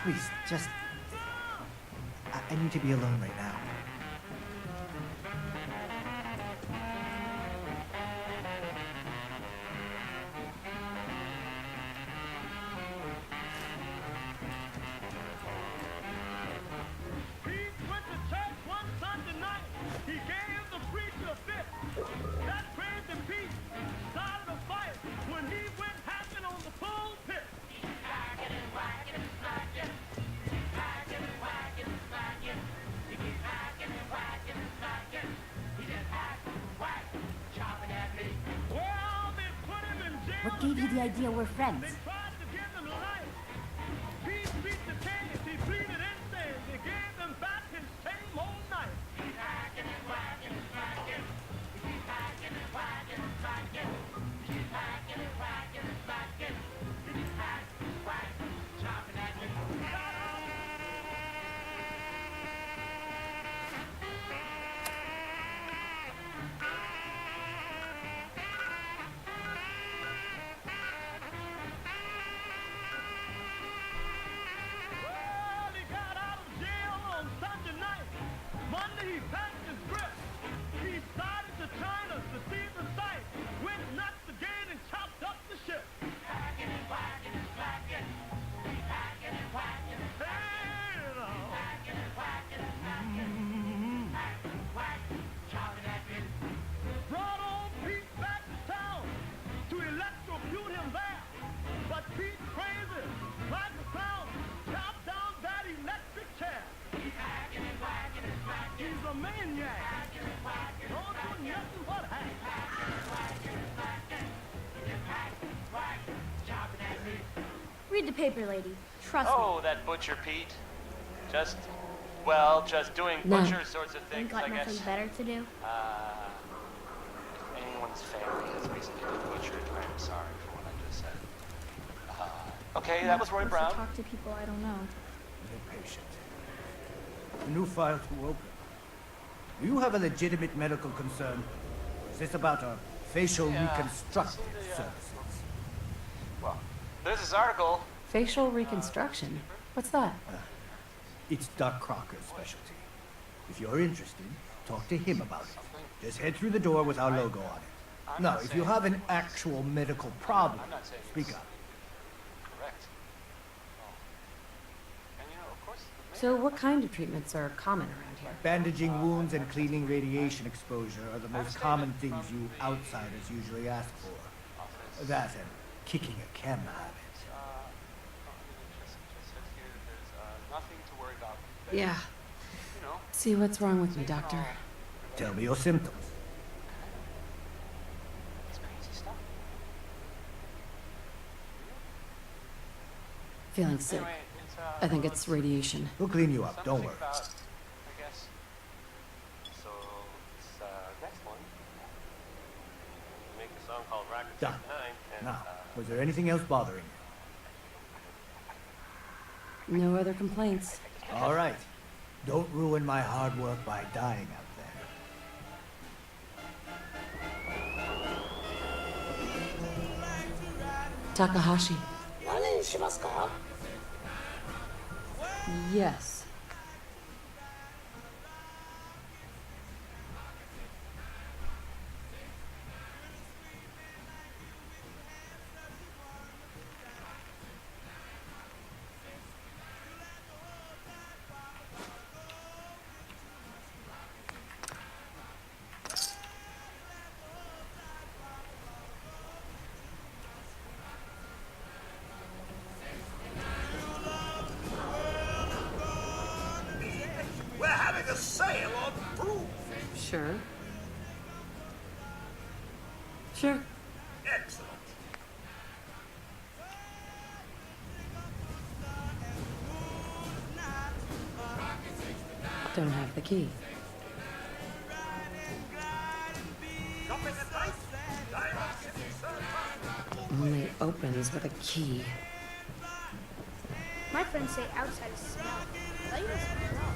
Please, just... I need to be alone right now. Pete went to church one Sunday night. He gave the preacher a fit. That crazy Pete started a fight when he went hacking on the pulpit. Well, they put him in jail. What gave you the idea we're friends? They tried to give him life. Pete beat the case. He pleaded insane. They gave him back his same old knife. Well, he got out of jail on Sunday night. Monday he packed his grip. He started to China to see the sight. Went nuts again and chopped up the ship. Hey, brought old Pete back to town to electrocute him there. But Pete crazy, like a clown, chopped down that electric chair. He's a maniac. Don't do nothing but hack. Read the paper, lady. Trust me. Oh, that Butcher Pete. Just doing No. butcher sorts of Ain't things, got I nothing guess. better to do? Anyone's family has recently been butchered. I'm sorry for what I just said. Okay, that was Roy I'm supposed Brown. to talk to people I don't know. Be patient. A new file to open. Do you have a legitimate medical concern? Is this about a facial Yeah, reconstructive yeah. services? Well, there's this article. Facial reconstruction? What's that? It's Doc Crocker's specialty. If you're interested, talk to him about it. Just head through the door with our logo on it. I'm Now, not if you saying- have an actual medical problem, I'm not saying speak it's- up. Correct. Oh. And of course. So what kind of treatments are common around here? Bandaging wounds and cleaning radiation exposure are the most common things you outsiders usually ask for. That and kicking a chem habit. There's nothing to worry about. Yeah. You know. See what's wrong with me, doctor. Tell me your symptoms. It's crazy stuff. Feeling sick. Anyway, I think it's radiation. We'll clean you up, don't worry. I guess. So it's next one. Make a song called Rocket Done. 69. And, Now, was there anything else bothering you? No other complaints. All right. Don't ruin my hard work by dying out there. Takahashi. Yes. Sure. Sure. Excellent. Don't have the key. Dropping the pipe. Only opens with a key. My friends say outside is smell. I thought you smell it all.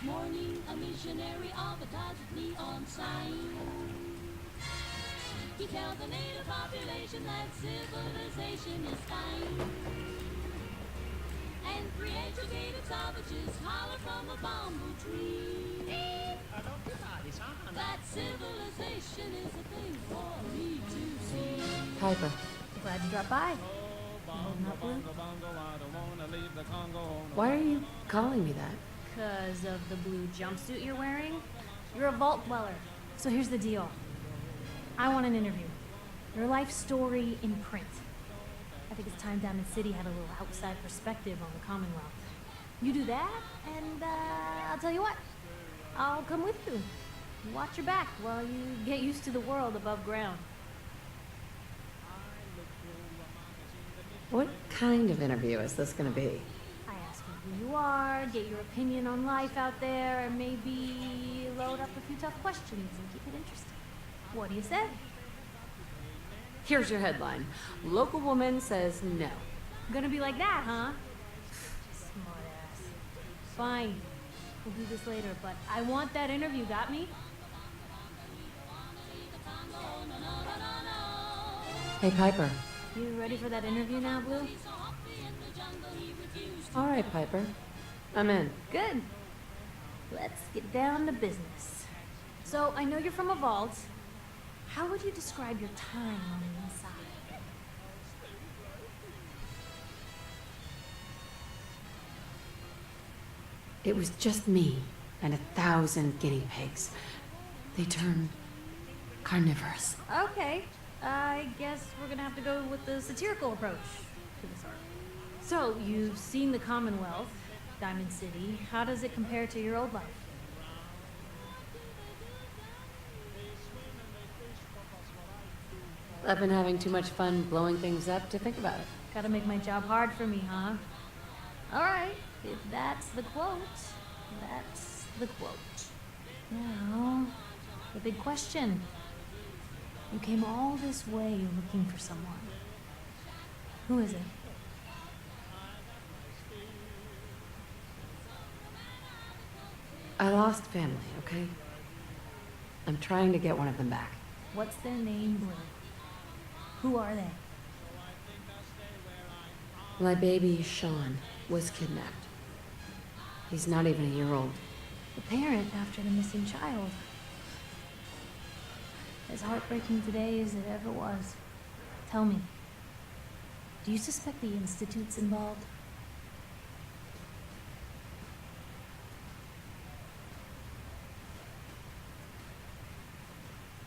Morning, a missionary advertised neon sign. He tells the native population that civilization is fine. And three educated savages holler from a bamboo tree that civilization is a thing for me to see. Piper. Glad you dropped by. You holding up, Blue? Why are you calling me that? Because of the blue jumpsuit you're wearing? You're a vault dweller. So here's the deal. I want an interview. Your life story in print. I think it's time Diamond City had a little outside perspective on the Commonwealth. You do that, and I'll tell you what. I'll come with you. Watch your back while you get used to the world above ground. What kind of interview is this gonna be? I ask you who you are, get your opinion on life out there, and maybe load up a few tough questions and keep it interesting. What do you say? Here's your headline. Local woman says no. Gonna be like that, huh? Smart ass. Fine. We'll do this later, but I want that interview, got me? Hey, Piper. You ready for that interview now, Blue? All right, Piper. I'm in. Good. Let's get down to business. So, I know you're from a vault. How would you describe your time on the inside? It was just me and 1,000 guinea pigs. They turned carnivorous. Okay. I guess we're gonna have to go with the satirical approach to this art. So, you've seen the Commonwealth, Diamond City. How does it compare to your old life? I've been having too much fun blowing things up to think about it. Gotta make my job hard for me, huh? Alright, if that's the quote, that's the quote. Now, the big question. You came all this way looking for someone. Who is it? I lost family, okay? I'm trying to get one of them back. What's their name, Blue? Who are they? My baby, Sean, was kidnapped. He's not even a year old. The parent after the missing child. As heartbreaking today as it ever was. Tell me, do you suspect the Institute's involved?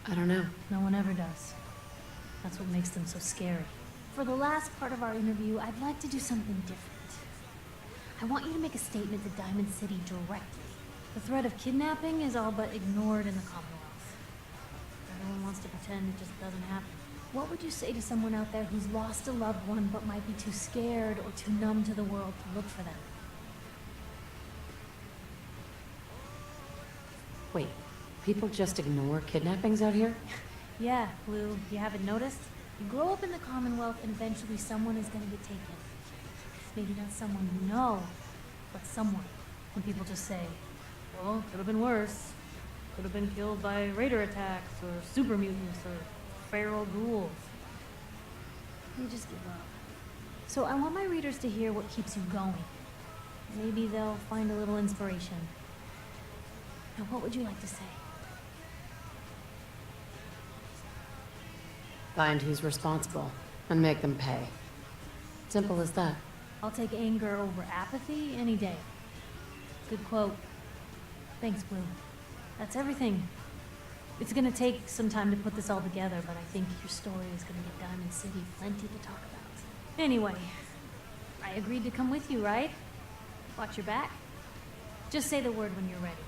I don't know. No one ever does. That's what makes them so scary. For the last part of our interview, I'd like to do something different. I want you to make a statement to Diamond City directly. The threat of kidnapping is all but ignored in the Commonwealth. Everyone wants to pretend it just doesn't happen. What would you say to someone out there who's lost a loved one but might be too scared or too numb to the world to look for them? Wait, people just ignore kidnappings out here? Yeah, Blue, you haven't noticed? You grow up in the Commonwealth and eventually someone is gonna get taken. Maybe not someone you know, but someone. And people just say, well, could have been worse. Could have been killed by raider attacks, or super mutants, or feral ghouls. You just give up. So I want my readers to hear what keeps you going. Maybe they'll find a little inspiration. Now, what would you like to say? Find who's responsible and make them pay. Simple as that. I'll take anger over apathy any day. Good quote. Thanks, Blue. That's everything. It's gonna take some time to put this all together, but I think your story is gonna give Diamond City plenty to talk about. Anyway, I agreed to come with you, right? Watch your back. Just say the word when you're ready.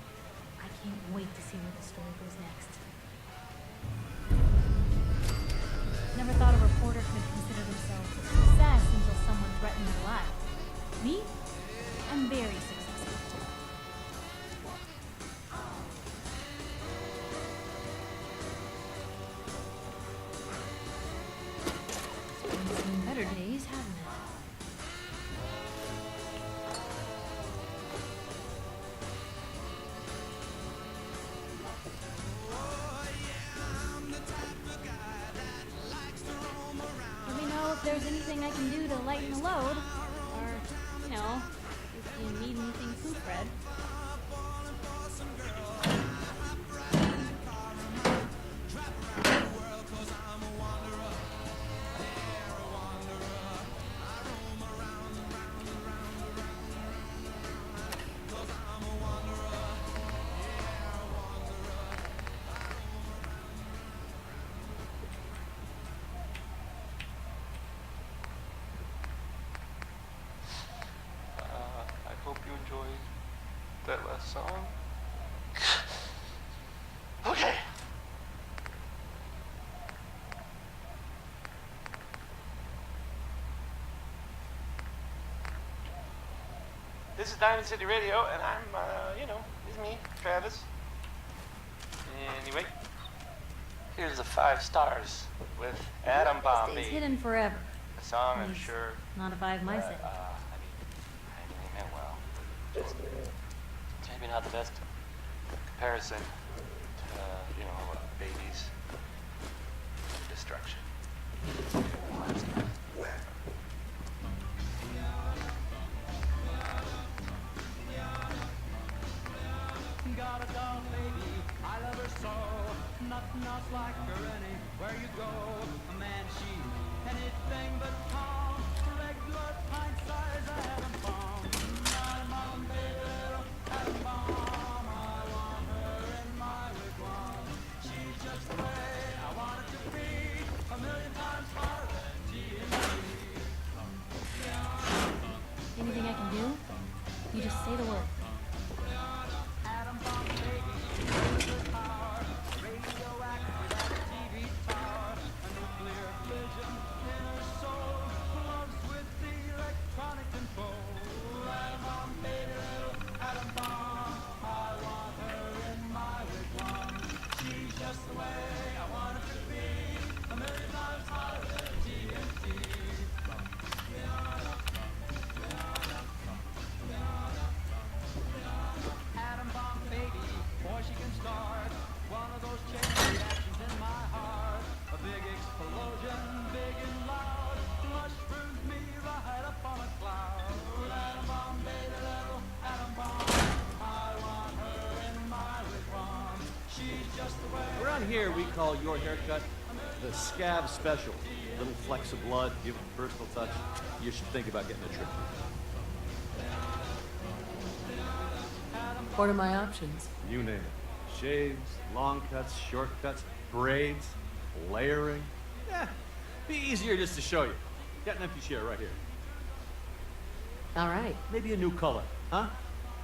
I can't wait to see where the story goes next. Never thought a reporter could consider themselves a success until someone threatened their life. Me? I'm very successful. It's been better days, haven't it? Let me know if there's anything I can do to lighten the load. Or, you know, if you need anything food, Fred. I hope you enjoyed that last song. Okay. This is Diamond City Radio, and I'm, it's me, Travis. Anyway, here's the 5 stars with Adam Bomb. Stays hidden forever. A song I'm Please. sure. Not if I have my say. I meant well. Just maybe not the best comparison to, babies. Destruction. Got a doll baby, I love her so. Nothing else like her anywhere you go. A man, she, anything but calm. Regular pint size atom bomb. Atom bomb, baby, little atom bomb. I want her in my wigwam. She's just the way I want it to be. A million times hotter than TNT. Anything I can do? You just say the word. Atom bomb baby, nuclear power, radioactive at a TV tower, a nuclear fission in her soul, gloves with the electronic control. Atom bomb baby, little atom bomb, I want her in my wigwam. She's just the way I want it to be, a million times hotter than TNT. here we call your haircut the scab special. Little flecks of blood, give it a personal touch. You should think about getting a trip. What are my options? You name it. Shaves, long cuts, short cuts, braids, layering. Yeah, be easier just to show you. Got an empty chair right here. All right. Maybe a new color, huh?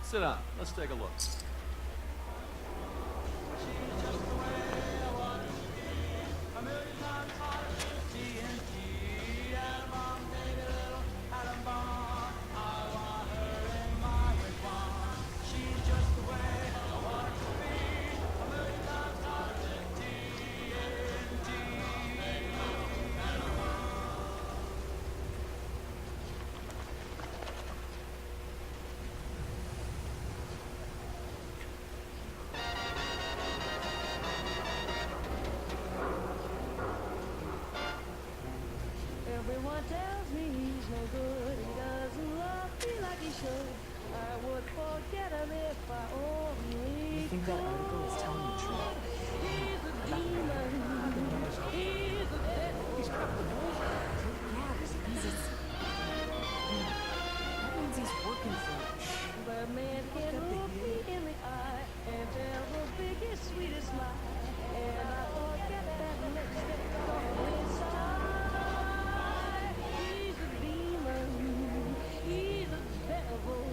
Sit down. Let's take a look. Everyone tells me he's no good. He doesn't love me like he should. I would forget him if I only You think that article is telling the truth? He's a demon. He's a devil. Yeah, that means he's working for it. But man can look me in the eye and tell the biggest, sweetest lie. And I forget that lipstick on his side. He's a demon. He's a devil.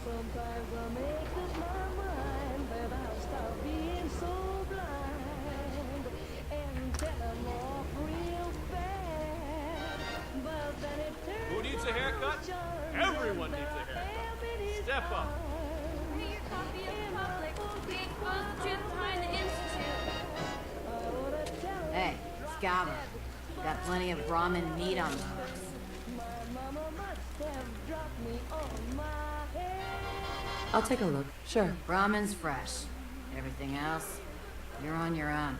Sometimes I make up my mind that I'll stop being so blind and tell him off real bad. But then it turns Who needs a haircut? Everyone needs a haircut. Step up. Read your copy of the public. We expose the truth behind the Institute. Hey, Scabber. Got plenty of Brahmin meat on the hooks. My mama must have dropped me on my head. I'll take a look. Sure. Brahmin's fresh. Everything else, you're on your own.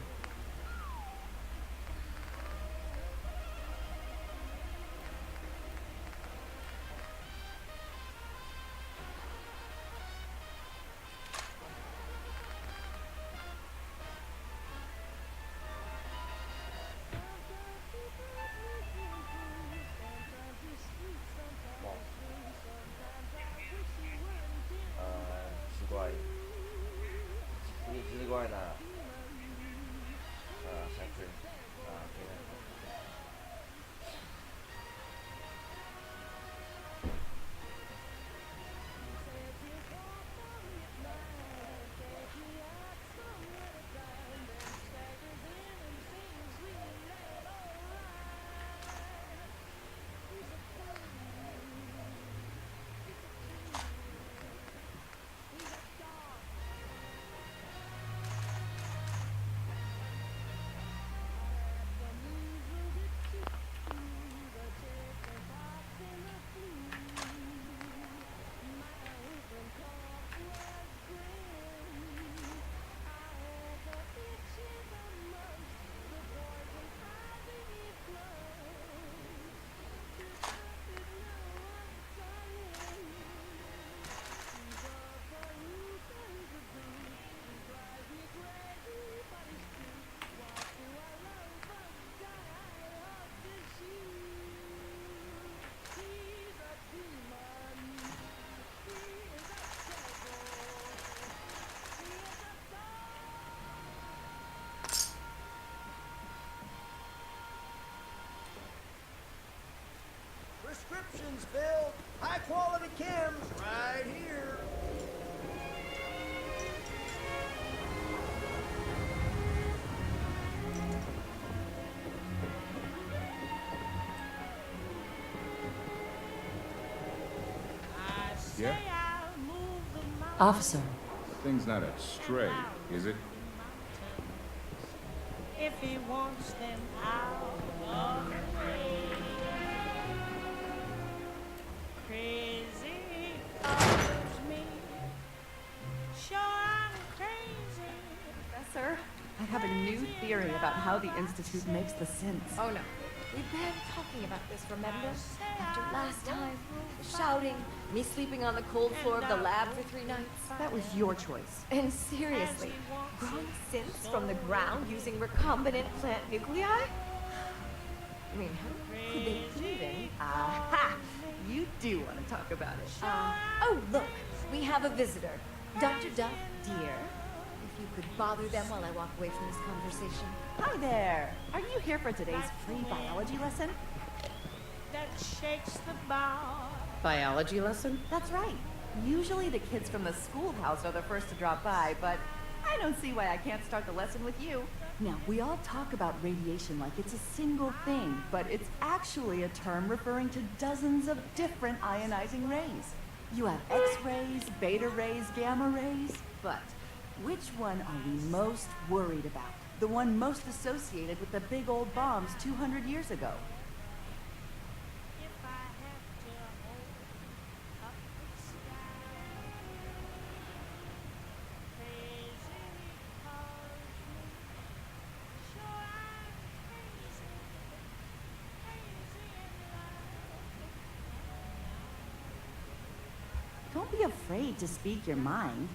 Prescriptions filled. High quality chems right here. Yeah? Officer. Thing's not a stray, is it? If he wants them out of the way. Crazy follows me. Sure, I'm crazy. Professor, I have a new theory about how the Institute makes the synths. Oh no. We've been talking about this, remember? After last time, shouting, me sleeping on the cold floor of the lab for 3 nights. That was your choice. And seriously, growing synths from the ground using recombinant plant nuclei? I mean, how could they even? Aha! You do want to talk about it. Oh, look, we have a visitor. Dr. Duff, dear. If you could bother them while I walk away from this conversation. Hi there. Are you here for today's free biology lesson? That shakes the bar. Biology lesson? That's right. Usually the kids from the schoolhouse are the first to drop by, but I don't see why I can't start the lesson with you. Now, we all talk about radiation like it's a single thing, but it's actually a term referring to dozens of different ionizing rays. You have X-rays, beta rays, gamma rays, but which one are we most worried about? The one most associated with the big old bombs 200 years ago. Don't be afraid to speak your mind.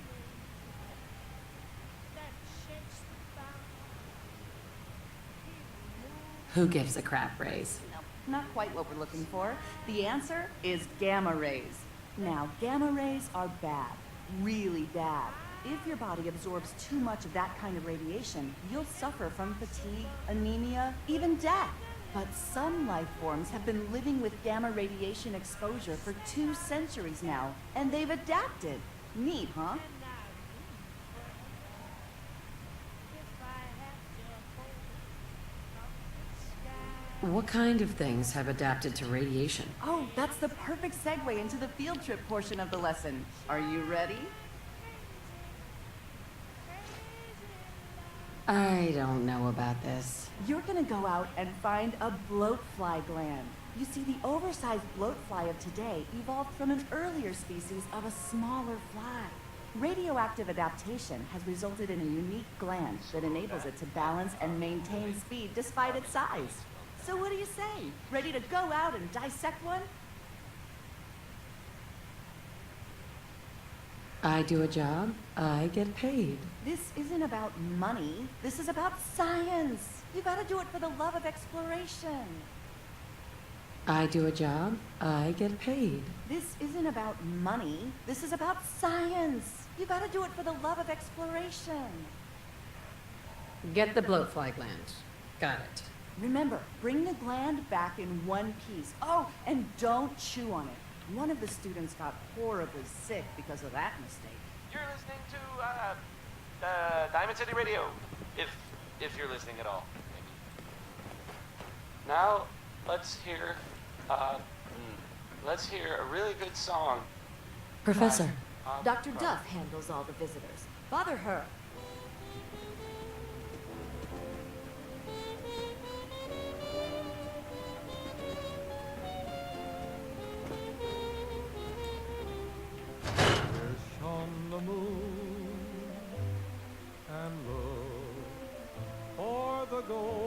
Who gives a crap, Rays? No, not quite what we're looking for. The answer is gamma rays. Now, gamma rays are bad, really bad. If your body absorbs too much of that kind of radiation, you'll suffer from fatigue, anemia, even death. But some life forms have been living with gamma radiation exposure for 2 centuries now, and they've adapted. Neat, huh? What kind of things have adapted to radiation? Oh, that's the perfect segue into the field trip portion of the lesson. Are you ready? I don't know about this. You're gonna go out and find a bloatfly gland. You see, the oversized bloatfly of today evolved from an earlier species of a smaller fly. Radioactive adaptation has resulted in a unique gland that enables it to balance and maintain speed despite its size. So what do you say? Ready to go out and dissect one? I do a job, I get paid. This isn't about money. This is about science. You gotta do it for the love of exploration. I do a job, I get paid. This isn't about money. This is about science. You gotta do it for the love of exploration. Get the bloatfly gland. Got it. Remember, bring the gland back in one piece. Oh, and don't chew on it. One of the students got horribly sick because of that mistake. You're listening to Diamond City Radio, if you're listening at all. Maybe. Now let's hear a really good song. Professor. Dr. Duff handles all the visitors. Bother her. Fish on the moon and look for the gold.